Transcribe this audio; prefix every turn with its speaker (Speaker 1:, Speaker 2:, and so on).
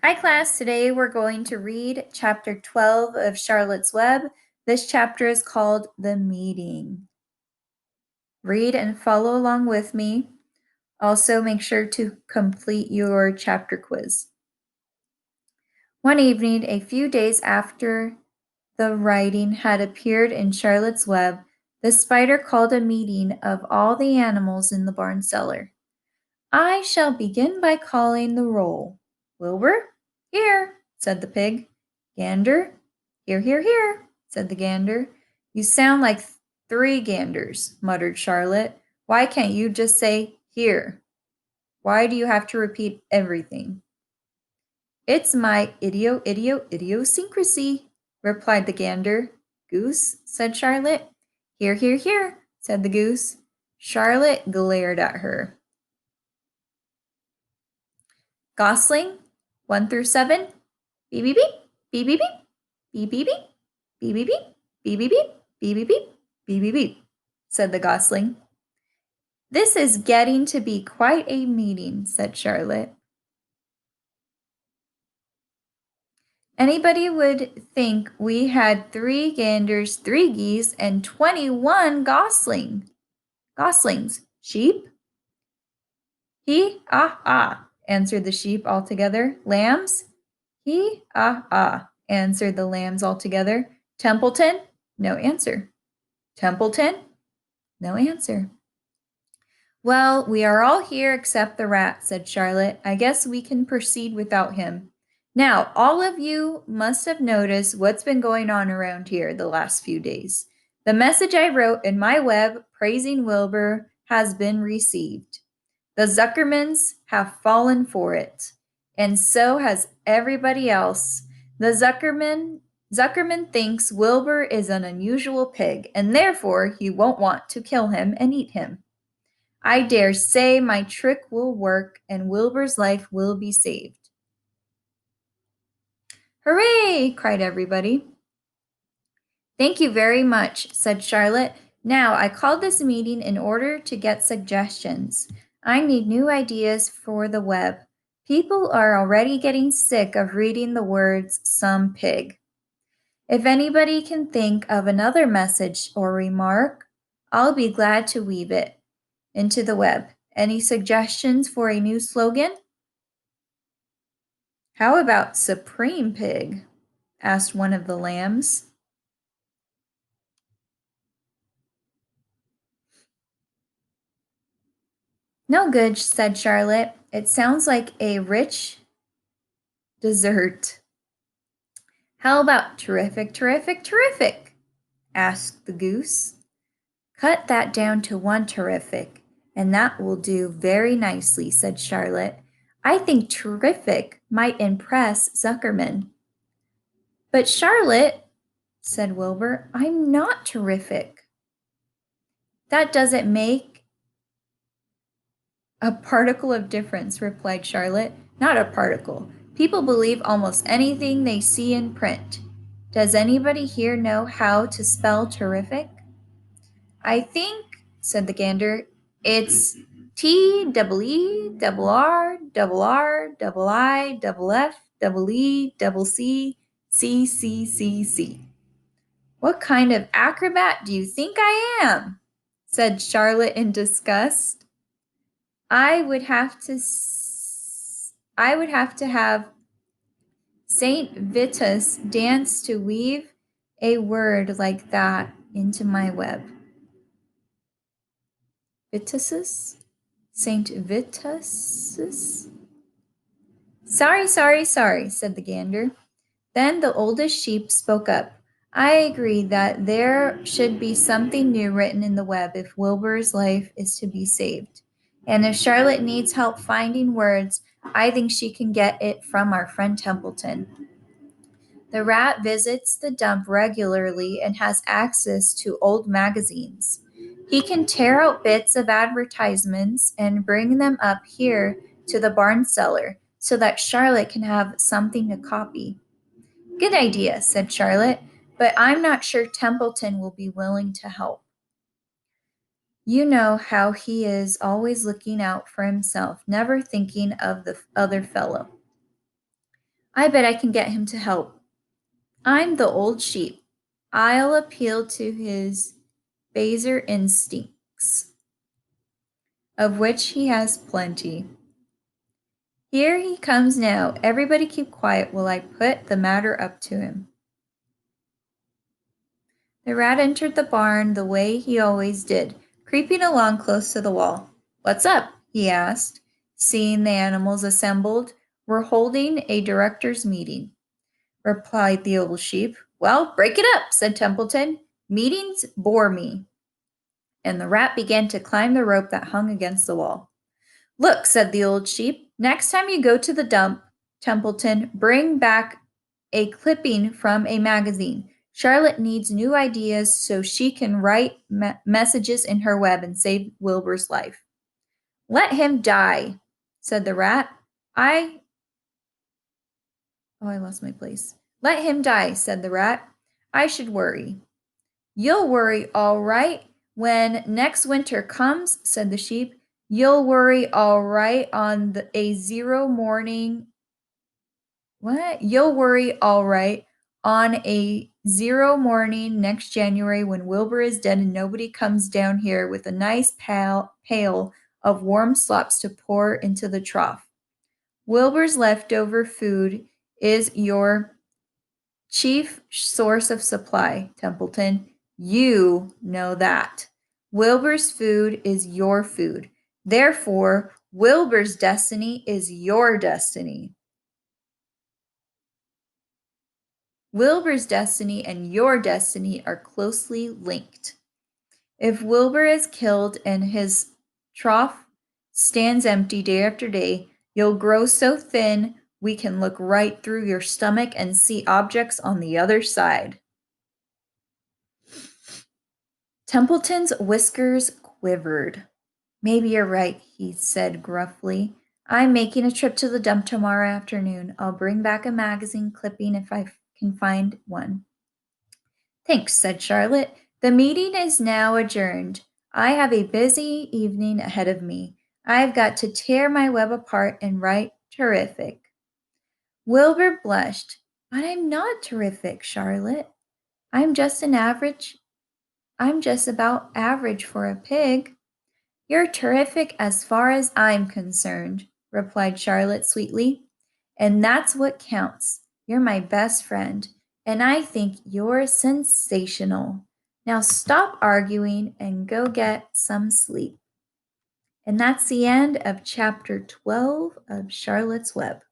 Speaker 1: Hi class, today we're going to read chapter 12 of Charlotte's Web. This chapter is called The Meeting. Read and follow along with me. Also make sure to complete your chapter quiz. One evening, a few days after the writing had appeared in Charlotte's Web, the spider called a meeting of all the animals in the barn cellar. I shall begin by calling the roll. Wilbur? Here, said the pig. Gander? Here, here, here, said the gander. You sound like 3 ganders, muttered Charlotte. Why can't you just say here? Why do you have to repeat everything? It's my idiosyncrasy, replied the gander. Goose, said Charlotte. Here, here, here, said the goose. Charlotte glared at her. Gosling, 1 through 7. Beep, beep, beep, beep, beep, beep, beep, beep, beep, beep, beep, beep, beep, beep, beep, beep, beep, beep, beep, said the gosling. This is getting to be quite a meeting, said Charlotte. Anybody would think we had 3 ganders, 3 geese, and 21 goslings. Sheep? He, ah, ah, answered the sheep all together. Lambs? He, ah, ah, answered the lambs all together. Templeton? No answer. Templeton? No answer. Well, we are all here except the rat, said Charlotte. I guess we can proceed without him. Now, all of you must have noticed what's been going on around here the last few days. The message I wrote in my web praising Wilbur has been received. The Zuckermans have fallen for it, and so has everybody else. The Zuckerman thinks Wilbur is an unusual pig, and therefore he won't want to kill him and eat him. I dare say my trick will work, and Wilbur's life will be saved. Hooray! Cried everybody. Thank you very much, said Charlotte. Now, I called this meeting in order to get suggestions. I need new ideas for the web. People are already getting sick of reading the words some pig. If anybody can think of another message or remark, I'll be glad to weave it into the web. Any suggestions for a new slogan? How about Supreme Pig? Asked one of the lambs. No good, said Charlotte. It sounds like a rich dessert. How about terrific, terrific, terrific? Asked the goose. Cut that down to 1 terrific, and that will do very nicely, said Charlotte. I think terrific might impress Zuckerman. But Charlotte, said Wilbur, I'm not terrific. That doesn't make a particle of difference, replied Charlotte. Not a particle. People believe almost anything they see in print. Does anybody here know how to spell terrific? I think, said the gander, it's T double E double R double R double I double F double E double C C C C C. What kind of acrobat do you think I am? Said Charlotte in disgust. I would have to have Saint Vitus dance to weave a word like that into my web. Vituses? Saint Vituses? Sorry, said the gander. Then the oldest sheep spoke up. I agree that there should be something new written in the web if Wilbur's life is to be saved. And if Charlotte needs help finding words, I think she can get it from our friend Templeton. The rat visits the dump regularly and has access to old magazines. He can tear out bits of advertisements and bring them up here to the barn cellar so that Charlotte can have something to copy. Good idea, said Charlotte, but I'm not sure Templeton will be willing to help. You know how he is always looking out for himself, never thinking of the other fellow. I bet I can get him to help. I'm the old sheep. I'll appeal to his baser instincts, of which he has plenty. Here he comes now. Everybody keep quiet while I put the matter up to him. The rat entered the barn the way he always did, creeping along close to the wall. What's up? He asked, seeing the animals assembled. We're holding a directors' meeting, replied the old sheep. Well, break it up, said Templeton. Meetings bore me. And the rat began to climb the rope that hung against the wall. Look, said the old sheep, next time you go to the dump, Templeton, bring back a clipping from a magazine. Charlotte needs new ideas so she can write messages in her web and save Wilbur's life. Let him die, said the rat. I lost my place. Let him die, said the rat. I should worry. You'll worry all right when next winter comes, said the sheep. You'll worry all right on a zero morning. What? You'll worry all right on a zero morning next January when Wilbur is dead and nobody comes down here with a nice pail of warm slops to pour into the trough. Wilbur's leftover food is your chief source of supply, Templeton. You know that. Wilbur's food is your food. Therefore, Wilbur's destiny is your destiny. Wilbur's destiny and your destiny are closely linked. If Wilbur is killed and his trough stands empty day after day, you'll grow so thin we can look right through your stomach and see objects on the other side. Templeton's whiskers quivered. Maybe you're right, he said gruffly. I'm making a trip to the dump tomorrow afternoon. I'll bring back a magazine clipping if I can find one. Thanks, said Charlotte. The meeting is now adjourned. I have a busy evening ahead of me. I've got to tear my web apart and write terrific. Wilbur blushed. But I'm not terrific, Charlotte. I'm just about average for a pig. You're terrific as far as I'm concerned, replied Charlotte sweetly. And that's what counts. You're my best friend, and I think you're sensational. Now stop arguing and go get some sleep. And that's the end of chapter 12 of Charlotte's Web.